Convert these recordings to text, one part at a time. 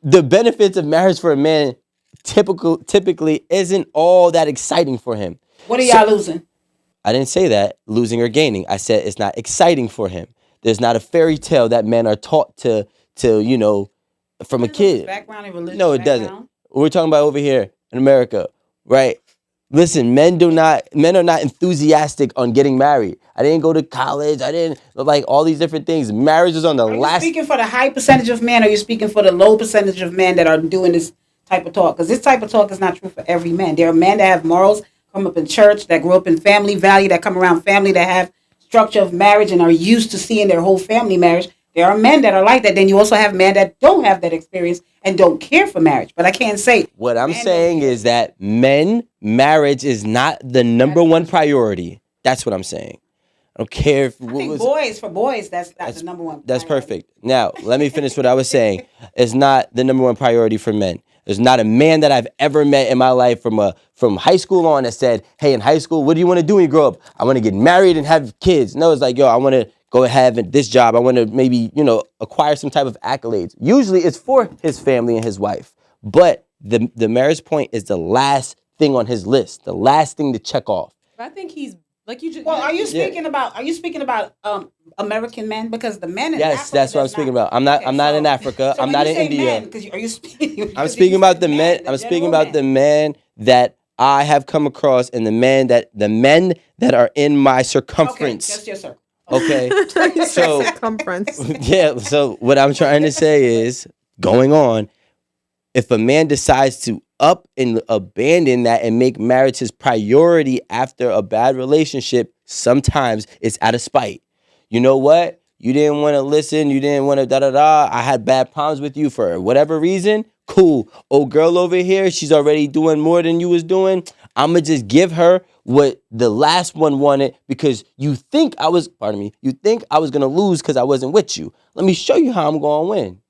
the benefits of marriage for a man typically isn't all that exciting for him. What are y'all losing? I didn't say that losing or gaining. I said it's not exciting for him. There's not a fairy tale that men are taught to from a kid. Background and religious No, it doesn't. We're talking about over here in America, right? Listen, men are not enthusiastic on getting married. I didn't go to college. I didn't like all these different things. Marriage is on the last. Are you speaking for the high percentage of men, or are you speaking for the low percentage of men that are doing this type of talk? Because this type of talk is not true for every man. There are men that have morals, come up in church, that grew up in family value, that come around family, that have structure of marriage and are used to seeing their whole family marriage. There are men that are like that. Then you also have men that don't have that experience and don't care for marriage. But I can't say. What I'm saying is that marriage is not the number one priority. That's what I'm saying. I don't care if for boys, that's the number one. That's perfect. Now, let me finish what I was saying. It's not the number one priority for men. There's not a man that I've ever met in my life from high school on that said, hey, in high school, what do you want to do when you grow up? I want to get married and have kids. No, it's like, yo, I want to go have this job. I want to maybe, acquire some type of accolades. Usually it's for his family and his wife. But the marriage point is the last thing on his list, the last thing to check off. I think he's like you just. Well, are you speaking about American men? Because the men in Africa. Yes, that's what I'm speaking about. I'm not in Africa. So I'm not in India. Men, are you speaking? I'm speaking about the men. I'm speaking about the men that I have come across and the men that are in my circumference. Okay, just your circle. Okay, so circumference. Yeah. So what I'm trying to say is, going on, if a man decides to up and abandon that and make marriage his priority after a bad relationship, sometimes it's out of spite. You know what? You didn't want to listen. You didn't want to da-da-da. I had bad problems with you for whatever reason. Cool. Old girl over here, she's already doing more than you was doing. I'm going to just give her what the last one wanted because you think I was going to lose because I wasn't with you. Let me show you how I'm going to win.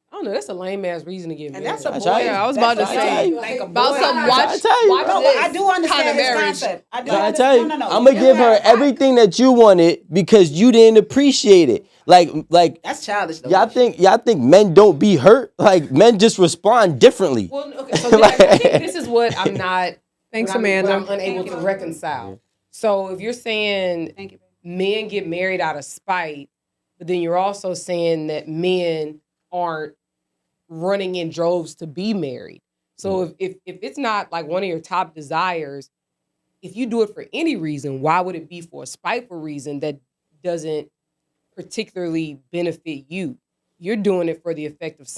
I don't know. That's a lame ass reason to get married. And that's a boy. Yeah, I was about to say about some watch. I do understand this concept. I tell you, I'm gonna give her everything that you wanted because you didn't appreciate it. Like that's childish. Though. Y'all think men don't be hurt? Like men just respond differently. Well, okay. So I think this is what I'm not. Thanks, Amanda. I'm unable to reconcile. So if you're saying men get married out of spite, but then you're also saying that men aren't running in droves to be married. So if it's not like one of your top desires, if you do it for any reason, why would it be for a spiteful reason that doesn't particularly benefit you? You're doing it for the effect of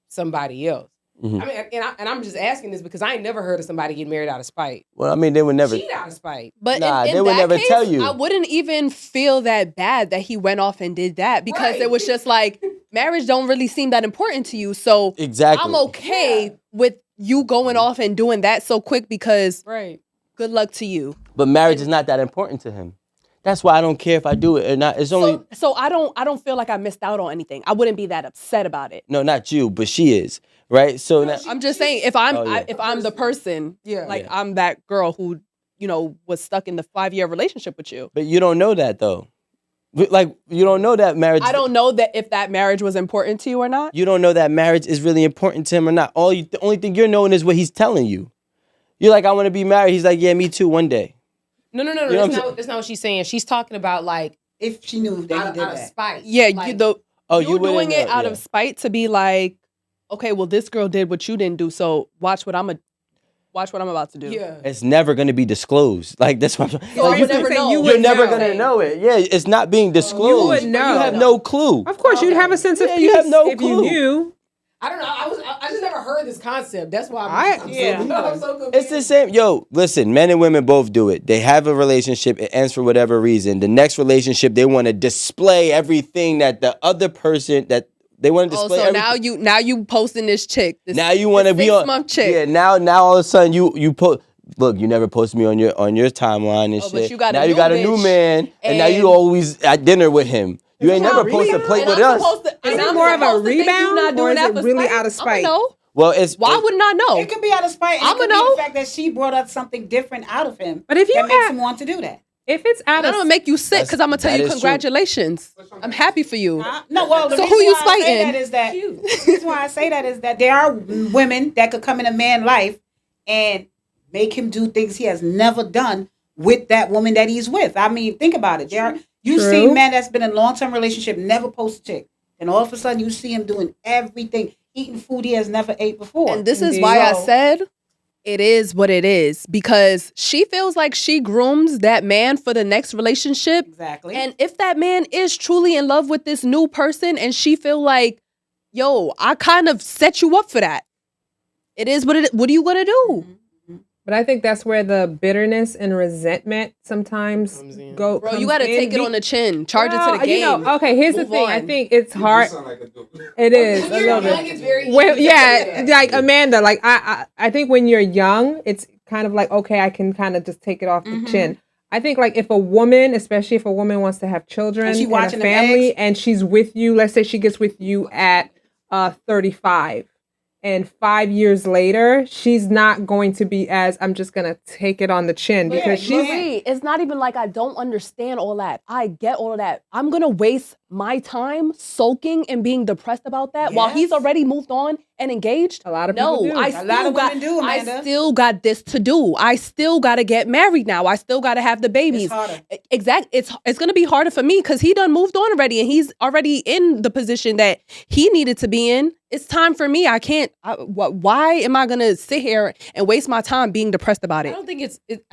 somebody else. Mm-hmm. I mean, and I'm just asking this because I ain't never heard of somebody get married out of spite. Well, I mean, they would never cheat out of spite. But they would never tell you. I wouldn't even feel that bad that he went off and did that because it was just like marriage don't really seem that important to you. So exactly. I'm okay with you going off and doing that so quick because good luck to you. But marriage is not that important to him. That's why I don't care if I do it or not. It's only so I don't feel like I missed out on anything. I wouldn't be that upset about it. No, not you, but she is. Right? So now, I'm just saying if I'm the person, I'm that girl who, was stuck in the 5-year relationship with you. But you don't know that though. Like you don't know that marriage. I don't know that if that marriage was important to you or not. You don't know that marriage is really important to him or not. The only thing you're knowing is what he's telling you. You're like, I want to be married. He's like, yeah, me too, one day. No. That's not what she's saying. She's talking about like if she knew that he did out that. Of spite. Yeah, like, you're doing it out of spite to be like, okay, well, this girl did what you didn't do, so watch what I'm about to do. Yeah, it's never going to be disclosed. Like that's what I'm saying. So you never know. You're never going to know it. Yeah, it's not being disclosed. You would know. You have no clue. Of course, you'd have a sense of peace you have no if clue. you knew. I don't know. I just never heard this concept. That's why I'm so confused. It's the same. Yo, listen, men and women both do it. They have a relationship. It ends for whatever reason. The next relationship, they want to display everything that the other person that they want to display. So now you posting this chick. Now you want to be on 6-month chick. Yeah. Now all of a sudden you post. Look, you never posted me on your timeline and shit. But you got now you got a new man, and now you always at dinner with him. You ain't never posted a plate with us. Is it more of a rebound, or is it really out of spite? Well, why wouldn't I know? It could be out of spite. I'm gonna know the fact that she brought up something different out of him. But if you makes him want to do that. If it's out I'm of gonna make you sick because I'm gonna tell that you is true. congratulations. I'm happy for you. No, well, the So reason who you why I say spiting? that is that the reason why I say that is that there are women that could come in a man's life and make him do things he has never done with that woman that he's with. I mean, think about it. You see men that's been in a long-term relationship never post a chick, and all of a sudden you see him doing everything, eating food he has never ate before. And this is why I said it is what it is, because she feels like she grooms that man for the next relationship. Exactly. And if that man is truly in love with this new person and she feel like, yo, I kind of set you up for that. It is what it is. What are you going to do? But I think that's where the bitterness and resentment sometimes go. Bro, you got to take it on the chin. Charge it to the game. Okay, here's Move the thing. on. I think it's hard. Like a It is a little bit. Yeah, like Amanda. Like I think when you're young, it's kind of like, okay, I can kind of just take it off the chin. I think like if a woman, especially if a woman wants to have children And she and watching a them family, eggs. and she's with you, let's say she gets with you at 35. And 5 years later, she's not going to be as, I'm just going to take it on the chin because she's. Marie, it's not even like I don't understand all that. I get all of that. I'm going to waste my time sulking and being depressed about that while he's already moved on and engaged. A lot of people do. A lot of women do, Amanda. I still got this to do. I still got to get married now. I still got to have the babies. It's harder. Exactly. It's going to be harder for me because he done moved on already and he's already in the position that he needed to be in. It's time for me. I can't. Why am I going to sit here and waste my time being depressed about it? I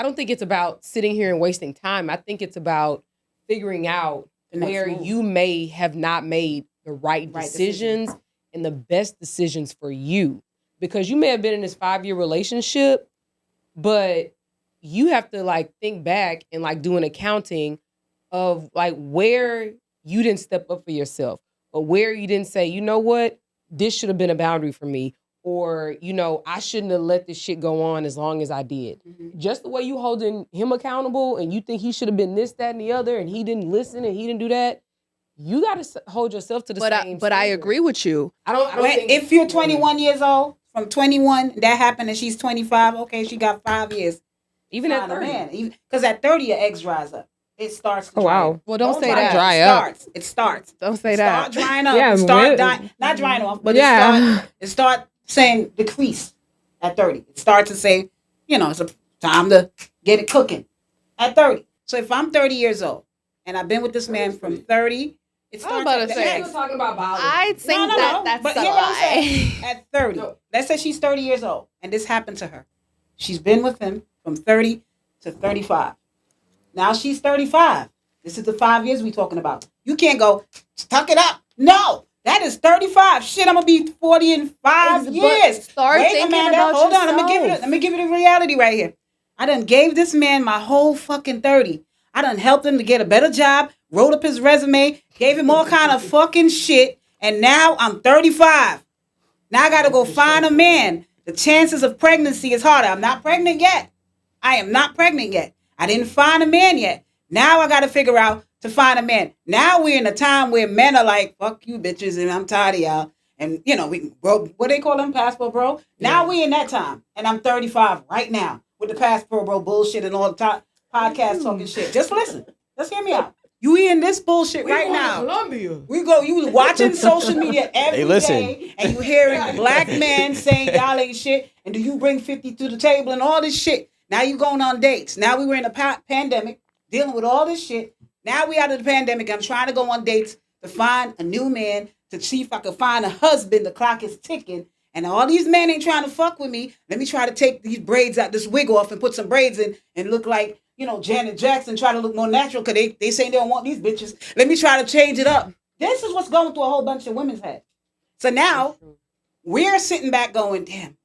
don't think it's about sitting here and wasting time. I think it's about figuring out where you may have not made the right decisions and the best decisions for you. Because you may have been in this 5-year relationship, but you have to like think back and like do an accounting of like where you didn't step up for yourself or where you didn't say, you know what, this should have been a boundary for me. Or, you know, I shouldn't have let this shit go on as long as I did. Mm-hmm. Just the way you holding him accountable and you think he should have been this, that, and the other, and he didn't listen and he didn't do that, you got to hold yourself to the same But I agree with you. I don't think if you're 21 years old, from 21, that happened and she's 25, okay, she got 5 years. Even at 30. Because at 30, your eggs dries up. It starts to dry up. Well, don't say that. Dry up. It starts. Don't say that. Start drying up. Yeah, Not drying off, but Yeah. it start saying decrease at 30. It starts to say, you know, it's a time to get it cooking at 30. So if I'm 30 years old and I've been with this man from 30, it starts about at to the say, eggs. talking about biology. I think that's But a hear what I'm lie. saying. At 30, let's say she's 30 years old and this happened to her. She's been with him from 30 to 35. Now she's 35. This is the 5 years we're talking about. You can't go, tuck it up. No, that is 35. Shit, I'm going to be 40 in 5 years. Start thinking about hold on. yourself. Let me give you the reality right here. I done gave this man my whole fucking 30. I done helped him to get a better job, wrote up his resume, gave him all kind of fucking shit, and now I'm 35. Now I got to go find a man. The chances of pregnancy is harder. I'm not pregnant yet. I am not pregnant yet. I didn't find a man yet. Now I got to figure out to find a man. Now we're in a time where men are like, fuck you bitches, and I'm tired of y'all. And, you know, what they call them, passport bro? Now we in that time. And I'm 35 right now with the passport bro bullshit and all the podcast talking shit. Just listen. Just hear me out. You in this bullshit right now. Columbia. You watching social media every day, and you hearing black men saying y'all ain't shit, and do you bring 50 to the table and all this shit. Now you going on dates. Now we were in a pandemic, dealing with all this shit. Now we out of the pandemic. I'm trying to go on dates to find a new man, to see if I can find a husband. The clock is ticking. And all these men ain't trying to fuck with me. Let me try to take these braids out, this wig off, and put some braids in and look like, you know, Janet Jackson, try to look more natural because they say they don't want these bitches. Let me try to change it up. This is what's going through a whole bunch of women's heads. So now we're sitting back going, damn,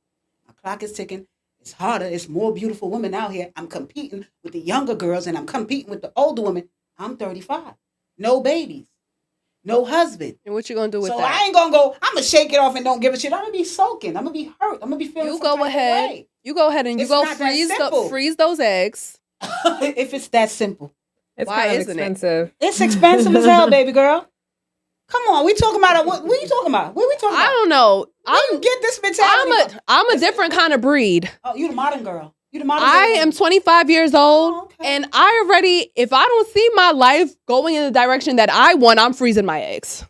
my clock is ticking. It's harder. It's more beautiful women out here. I'm competing with the younger girls and I'm competing with the older women. I'm 35. No babies. No husband. And what you gonna do with so that? I ain't gonna go, I'm gonna shake it off and don't give a shit. I'm gonna be sulking. I'm gonna be hurt. I'm gonna be feeling You some go type of ahead. way. You go ahead and you It's go not that simple. freeze those eggs. If it's that simple. It's Why kind of isn't it? expensive. It's expensive as hell, baby girl. Come on, we talking about what are you talking about? What are we talking I about? don't know. You get this mentality. I'm a different kind of breed. Oh, you the modern girl. I am 25 years old, Oh, okay. and I already, if I don't see my life going in the direction that I want, I'm freezing my eggs.